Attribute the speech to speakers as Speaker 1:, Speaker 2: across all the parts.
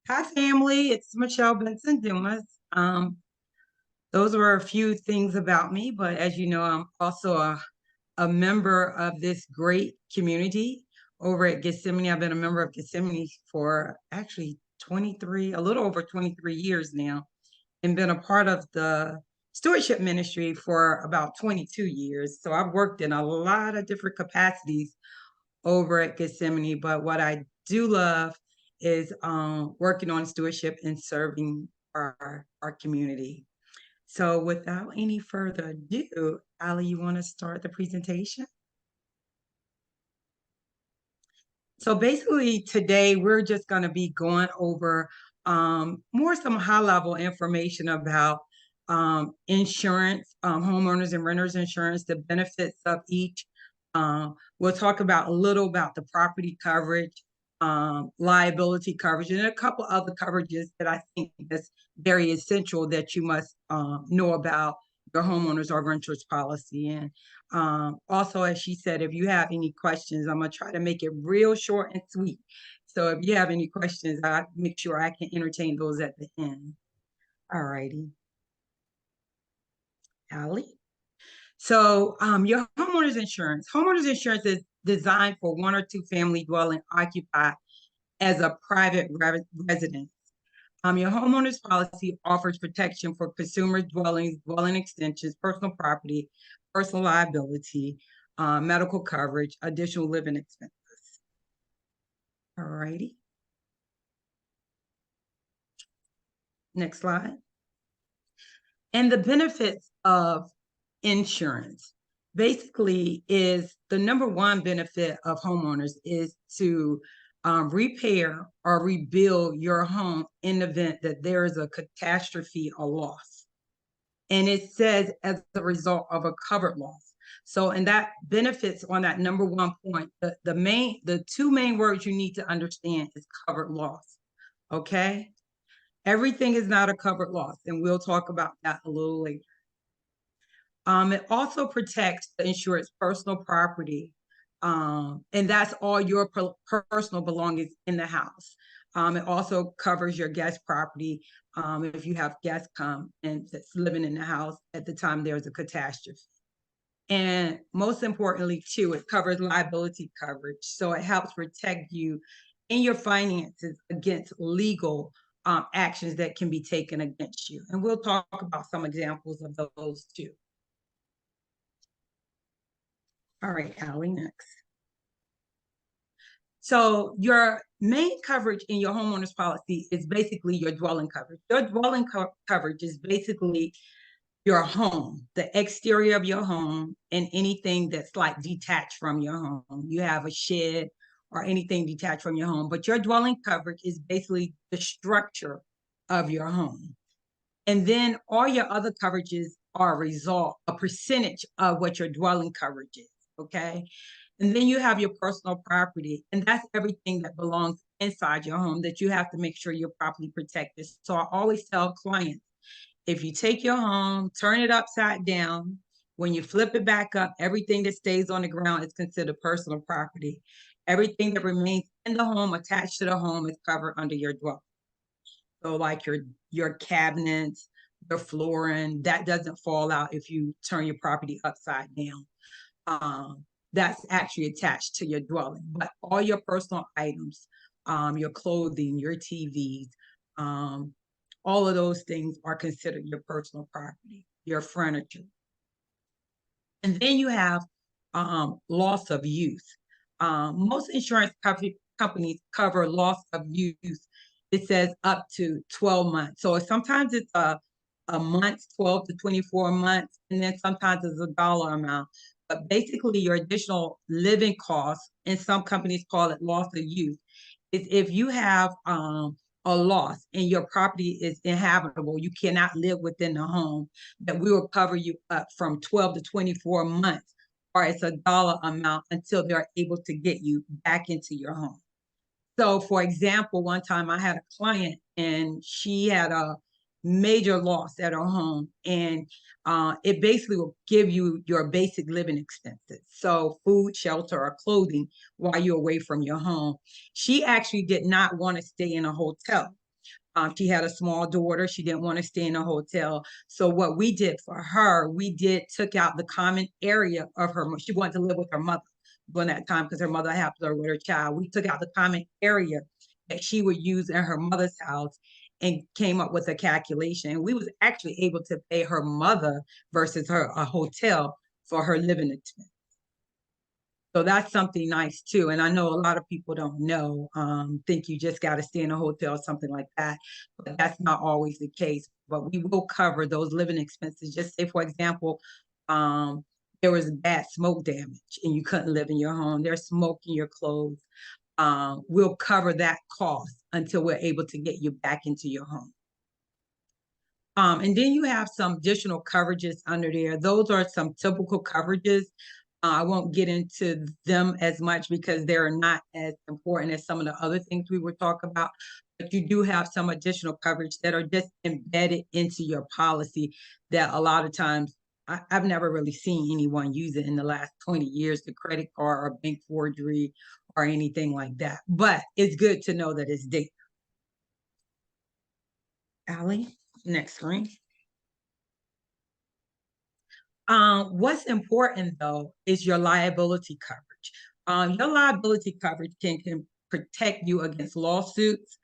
Speaker 1: Hi, family. It's Michelle Benson Dumas. Those were a few things about me, but as you know, I'm also a member of this great community over at Gethsemane. I've been a member of Gethsemane for actually 23, a little over 23 years now, and been a part of the stewardship ministry for about 22 years. So I've worked in a lot of different capacities over at Gethsemane. But what I do love is working on stewardship and serving our community. So without any further ado, Ali, you want to start the presentation? So basically today we're just going to be going over more some high level information about insurance, homeowners and renters insurance, the benefits of each. We'll talk about a little about the property coverage, liability coverage, and a couple other coverages that I think that's very essential that you must know about your homeowners or renters policy. And also, as she said, if you have any questions, I'm going to try to make it real short and sweet. So if you have any questions, I make sure I can entertain those at the end. All righty. Allie? So your homeowners insurance is designed for one or two family dwelling occupied as a private residence. Your homeowner's policy offers protection for consumer dwellings, dwelling extensions, personal property, personal liability, medical coverage, additional living expenses. All righty. Next slide. And the benefits of insurance basically is the number one benefit of homeowners is to repair or rebuild your home in the event that there is a catastrophe or loss. And it says as a result of a covered loss. So, and that benefits on that number one point. The two main words you need to understand is covered loss. Okay. Everything is not a covered loss, and we'll talk about that a little later. It also protects the insured's personal property, and that's all your personal belongings in the house. It also covers your guest property if you have guests come and that's living in the house at the time there's a catastrophe. And most importantly, too, it covers liability coverage. So it helps protect you in your finances against legal actions that can be taken against you. And we'll talk about some examples of those too. All right, Allie, next. So your main coverage in your homeowner's policy is basically your dwelling coverage. Your dwelling coverage is basically your home, the exterior of your home, and anything that's like detached from your home. You have a shed or anything detached from your home, but your dwelling coverage is basically the structure of your home. And then all your other coverages are a result, a percentage of what your dwelling coverage is. Okay. And then you have your personal property, and that's everything that belongs inside your home that you have to make sure you're properly protected. So I always tell clients, if you take your home, turn it upside down, when you flip it back up, everything that stays on the ground is considered personal property. Everything that remains in the home, attached to the home, is covered under your dwelling. So like your cabinets, your flooring, that doesn't fall out if you turn your property upside down. That's actually attached to your dwelling. But all your personal items, your clothing, your TVs, all of those things are considered your personal property, your furniture. And then you have loss of use. Most insurance companies cover loss of use. It says up to 12 months. So sometimes it's a month, 12 to 24 months, and then sometimes it's a dollar amount. But basically, your additional living costs, and some companies call it loss of use, is if you have a loss and your property is inhabitable, you cannot live within the home, that we will cover you up from 12 to 24 months, or it's a dollar amount until they're able to get you back into your home. So, for example, one time I had a client and she had a major loss at her home, and it basically will give you your basic living expenses. So, food, shelter, or clothing while you're away from your home. She actually did not want to stay in a hotel. She had a small daughter. She didn't want to stay in a hotel. So what we did for her, took out the common area of her. She wanted to live with her mother during that time because her mother helped her with her child. We took out the common area that she would use in her mother's house and came up with a calculation. And we was actually able to pay her mother versus her a hotel for her living expense. So that's something nice too. And I know a lot of people don't know, think you just got to stay in a hotel or something like that. But that's not always the case. But we will cover those living expenses. Just say, for example, um, there was bad smoke damage and you couldn't live in your home. There's smoke in your clothes. We'll cover that cost until we're able to get you back into your home. And then you have some additional coverages under there. Those are some typical coverages. I won't get into them as much because they're not as important as some of the other things we were talking about. But you do have some additional coverage that are just embedded into your policy that a lot of times I've never really seen anyone use it in the last 20 years, the credit card or bank forgery or anything like that. But it's good to know that it's there. Allie, next screen. What's important though is your liability coverage. Your liability coverage can protect you against lawsuits.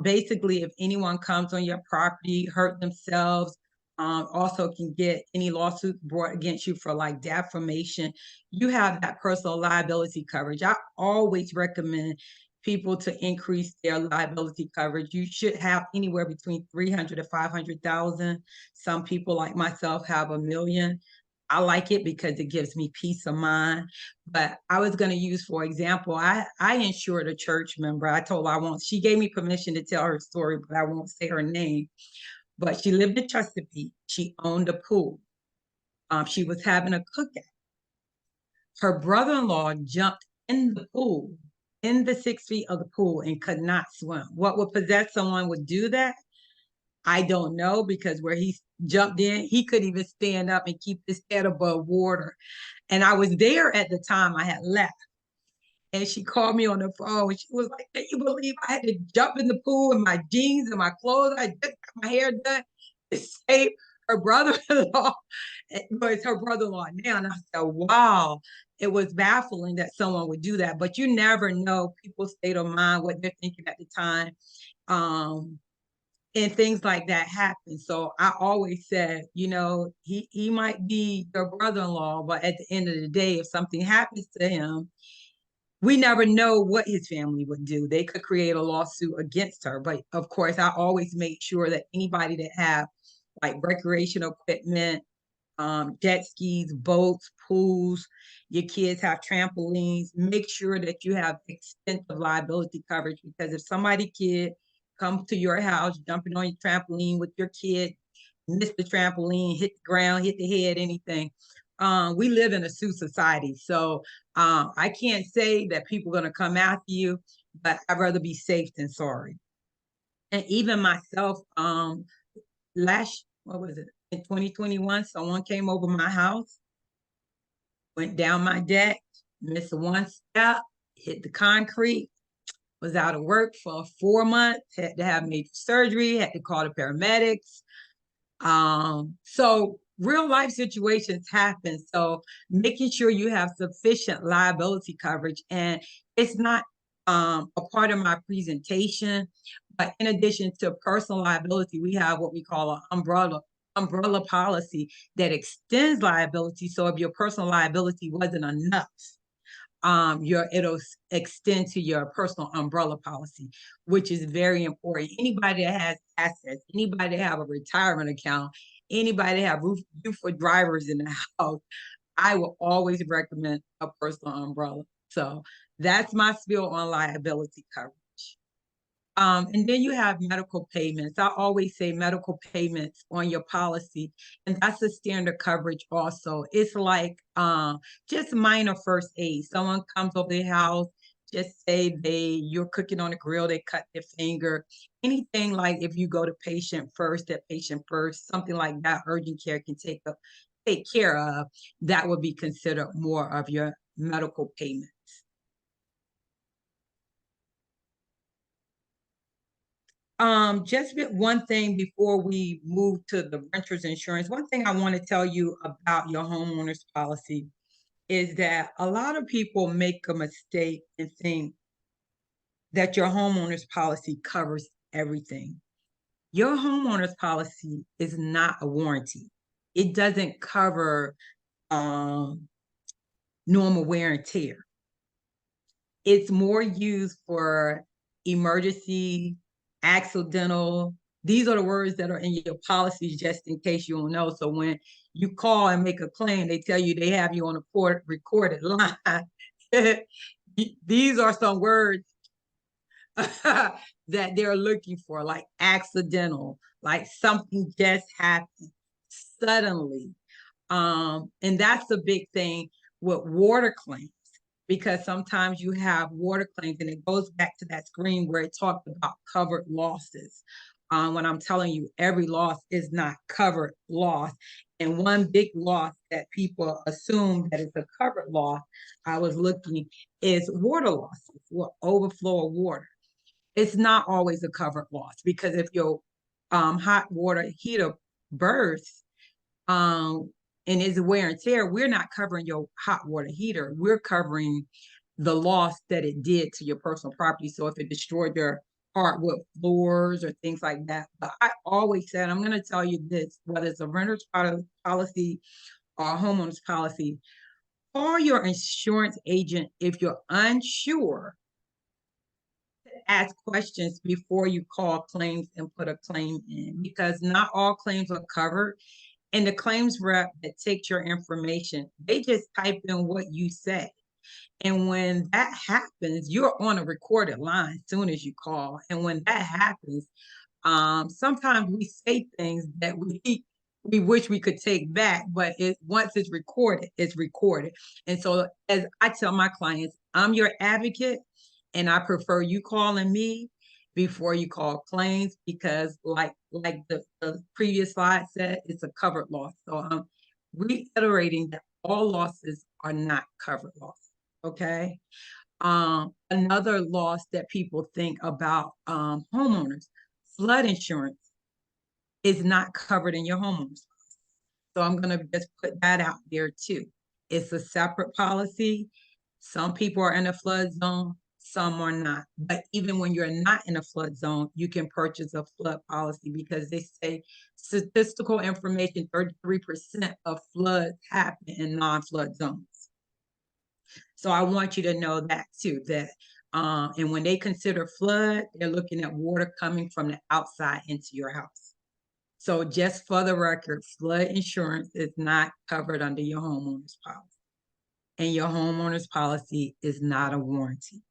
Speaker 1: Basically, if anyone comes on your property, hurt themselves, also can get any lawsuit brought against you for like defamation. You have that personal liability coverage. I always recommend people to increase their liability coverage. You should have anywhere between 300 to 500,000. Some people like myself have $1 million. I like it because it gives me peace of mind. But I was going to use, for example, I insured a church member. I told her I won't, she gave me permission to tell her story, but I won't say her name. But she lived in Chesapeake. She owned a pool. She was having a cookout. Her brother-in-law jumped in the pool, in the 6 feet of the pool, and could not swim. What would possess someone would do that? I don't know, because where he jumped in, he couldn't even stand up and keep his head above water. And I was there at the time. I had left. And she called me on the phone. She was like, "Can you believe I had to jump in the pool in my jeans and my clothes? I just got my hair done to save her brother-in-law." But it's her brother-in-law now. And I said, wow, it was baffling that someone would do that. But you never know people's state of mind, what they're thinking at the time. And things like that happen. So I always said, he might be your brother-in-law, but at the end of the day, if something happens to him, we never know what his family would do. They could create a lawsuit against her. But of course, I always make sure that anybody that have like recreational equipment, jet skis, boats, pools, your kids have trampolines, make sure that you have extensive liability coverage, because if somebody kid comes to your house jumping on your trampoline with your kid, miss the trampoline, hit the ground, hit the head, anything. We live in a suit society. So I can't say that people are going to come after you, but I'd rather be safe than sorry. And even myself, what was it? In 2021, someone came over my house, went down my deck, missed one step, hit the concrete, was out of work for 4 months, had to have major surgery, had to call the paramedics. So real life situations happen. So making sure you have sufficient liability coverage, and it's not a part of my presentation, but in addition to personal liability, we have what we call an umbrella policy that extends liability. So if your personal liability wasn't enough, it'll extend to your personal umbrella policy, which is very important. Anybody that has assets, anybody that have a retirement account, anybody that have roof for drivers in the house, I will always recommend a personal umbrella. So that's my spiel on liability coverage. And then you have medical payments. I always say medical payments on your policy, and that's a standard coverage also. It's like just minor first aid. Someone comes over the house, just say you're cooking on the grill, they cut their finger. Anything like if you go to patient first, something like that, urgent care can take care of, that would be considered more of your medical payment. Just one thing before we move to the renter's insurance. One thing I want to tell you about your homeowner's policy is that a lot of people make a mistake and think that your homeowner's policy covers everything. Your homeowner's policy is not a warranty. It doesn't cover normal wear and tear. It's more used for emergency, accidental. These are the words that are in your policies, just in case you don't know. So when you call and make a claim, they tell you they have you on a recorded line. These are some words that they're looking for, like accidental, like something just happened suddenly. And that's the big thing with water claims, because sometimes you have water claims, and it goes back to that screen where it talked about covered losses. When I'm telling you, every loss is not covered loss. And one big loss that people assume that it's a covered loss, I was looking, is water losses, overflow of water. It's not always a covered loss, because if your hot water heater bursts, and is wear and tear, we're not covering your hot water heater. We're covering the loss that it did to your personal property. So if it destroyed your hardwood floors or things like that. But I always said, I'm going to tell you this, whether it's a renter's policy or a homeowner's policy, call your insurance agent if you're unsure. Ask questions before you call claims and put a claim in, because not all claims are covered. And the claims rep that takes your information, they just type in what you say. And when that happens, you're on a recorded line as soon as you call. And when that happens, sometimes we say things that we wish we could take back, but once it's recorded, it's recorded. And so, as I tell my clients, I'm your advocate, and I prefer you calling me before you call claims, because like the previous slide said, it's a covered loss. So I'm reiterating that all losses are not covered losses. Okay. Another loss that people think about, homeowners, flood insurance is not covered in your homeowners. So I'm going to just put that out there too. It's a separate policy. Some people are in a flood zone, some are not. But even when you're not in a flood zone, you can purchase a flood policy, because they say statistical information, 33% of floods happen in non-flood zones. So I want you to know that too, that and when they consider flood, they're looking at water coming from the outside into your house. So just for the record, flood insurance is not covered under your homeowner's policy. And your homeowner's policy is not a warranty.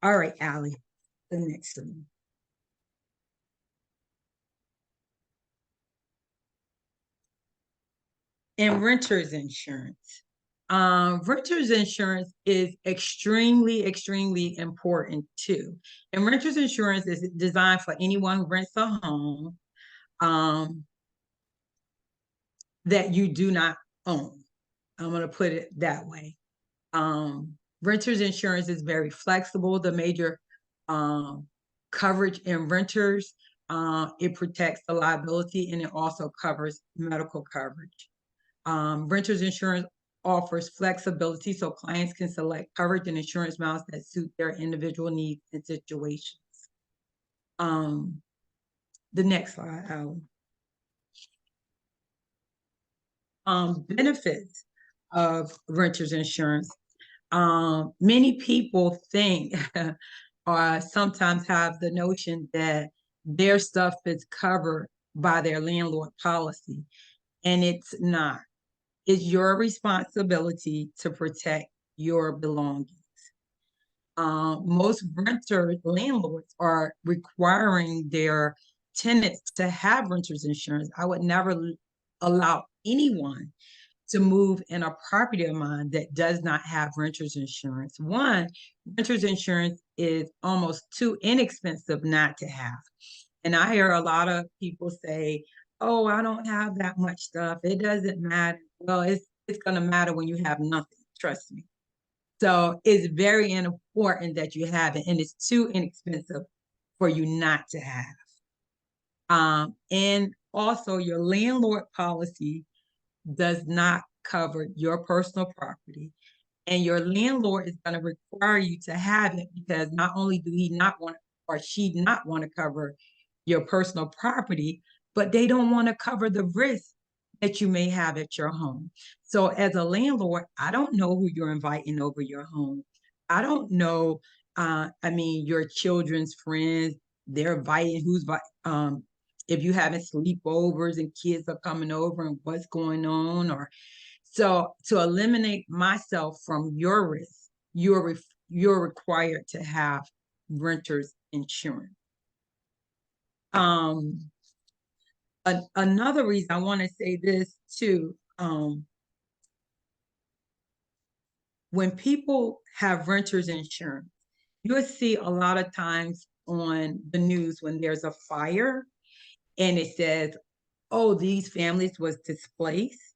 Speaker 1: All right, Allie, the next one. And renter's insurance. Renter's insurance is extremely, extremely important too. And renter's insurance is designed for anyone who rents a home that you do not own. I'm going to put it that way. Renter's insurance is very flexible. The major coverage in renters, it protects the liability, and it also covers medical coverage. Renter's insurance offers flexibility, so clients can select coverage and insurance amounts that suit their individual needs and situations. The next slide, Alan. Benefits of renter's insurance. Many people think or sometimes have the notion that their stuff is covered by their landlord policy, and it's not. It's your responsibility to protect your belongings. Most renter landlords are requiring their tenants to have renter's insurance. I would never allow anyone to move in a property of mine that does not have renter's insurance. One, renter's insurance is almost too inexpensive not to have. And I hear a lot of people say, oh, I don't have that much stuff, it doesn't matter. Well, it's going to matter when you have nothing, trust me. So it's very important that you have it, and it's too inexpensive for you not to have. And also your landlord policy does not cover your personal property. And your landlord is going to require you to have it because not only do he not want or she not want to cover your personal property, but they don't want to cover the risk that you may have at your home. So as a landlord, I don't know who you're inviting over your home. I don't know, I mean, your children's friends, they're inviting if you having sleepovers and kids are coming over and what's going on, or so to eliminate myself from your risk, you're required to have renter's insurance. Um, Another reason I want to say this too, when people have renter's insurance, you'll see a lot of times on the news when there's a fire and it says, oh, these families was displaced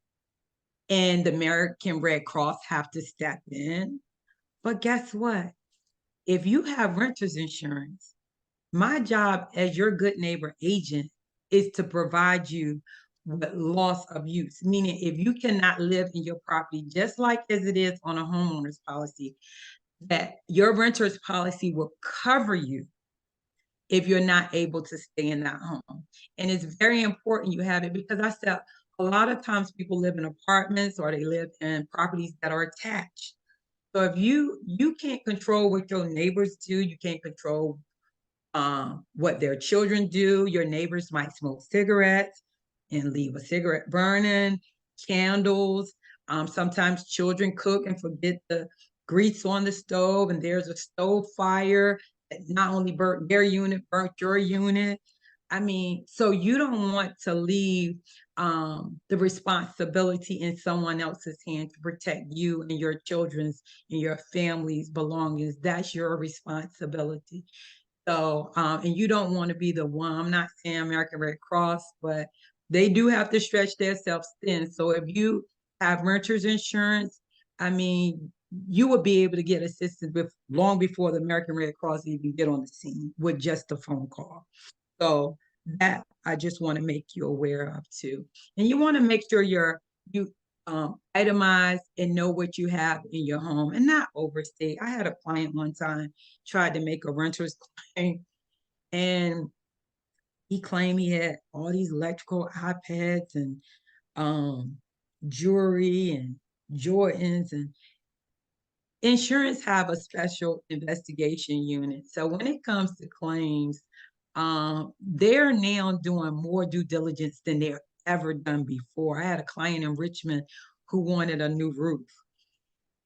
Speaker 1: and the American Red Cross have to step in. But guess what? If you have renter's insurance, my job as your good neighbor agent is to provide you with loss of use, meaning if you cannot live in your property, just like as it is on a homeowner's policy, that your renter's policy will cover you if you're not able to stay in that home. And it's very important you have it because I said a lot of times people live in apartments or they live in properties that are attached. So if you can't control what your neighbors do, you can't control what their children do. Your neighbors might smoke cigarettes and leave a cigarette burning, candles. Sometimes children cook and forget the grease on the stove, and there's a stove fire that not only burnt their unit, burnt your unit. I mean, so you don't want to leave the responsibility in someone else's hand to protect you and your children's and your family's belongings. That's your responsibility. So, and you don't want to be the one. I'm not saying American Red Cross, but they do have to stretch themselves thin. So if you have renter's insurance, I mean, you will be able to get assistance long before the American Red Cross even get on the scene with just a phone call. So that I just want to make you aware of too. And you want to make sure you itemize and know what you have in your home and not overstay. I had a client one time tried to make a renter's claim and he claimed he had all these electrical iPads and um, jewelry and Jordans, and insurance have a special investigation unit. So when it comes to claims, they're now doing more due diligence than they've ever done before. I had a client in Richmond who wanted a new roof,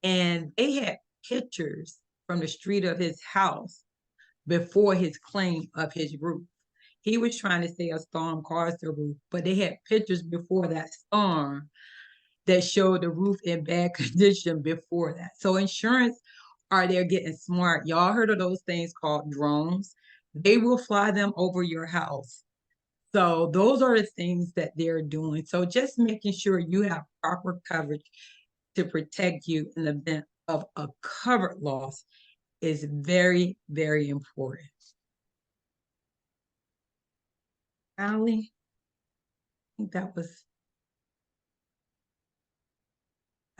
Speaker 1: and they had pictures from the street of his house before his claim of his roof. He was trying to say a storm caused the roof, but they had pictures before that storm that showed the roof in bad condition before that. So insurance are there getting smart. Y'all heard of those things called drones? They will fly them over your house. So those are the things that they're doing. So just making sure you have proper coverage to protect you in the event of a covered loss is very, very important. Allie, I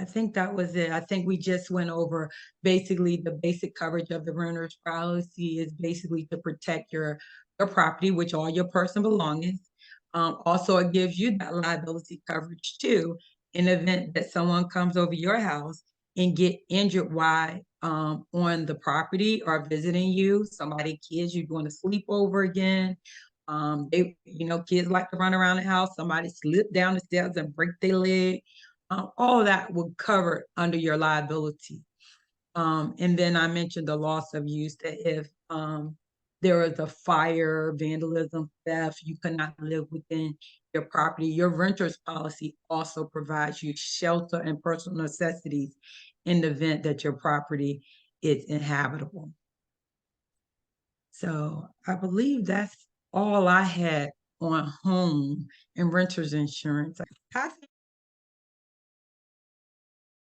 Speaker 1: think that was it. I think we just went over basically the basic coverage of the renter's policy is basically to protect your property, which all your personal belongings. Also, it gives you that liability coverage too, in the event that someone comes over your house and get injured while on the property or visiting you. Somebody, kids, you doing a sleepover again. Kids like to run around the house. Somebody slip down the stairs and break their leg. All of that would cover under your liability. And then I mentioned the loss of use that if there is a fire, vandalism, theft, you cannot live within your property. Your renter's policy also provides you shelter and personal necessities in the event that your property is inhabitable. So I believe that's all I had on home and renter's insurance. I think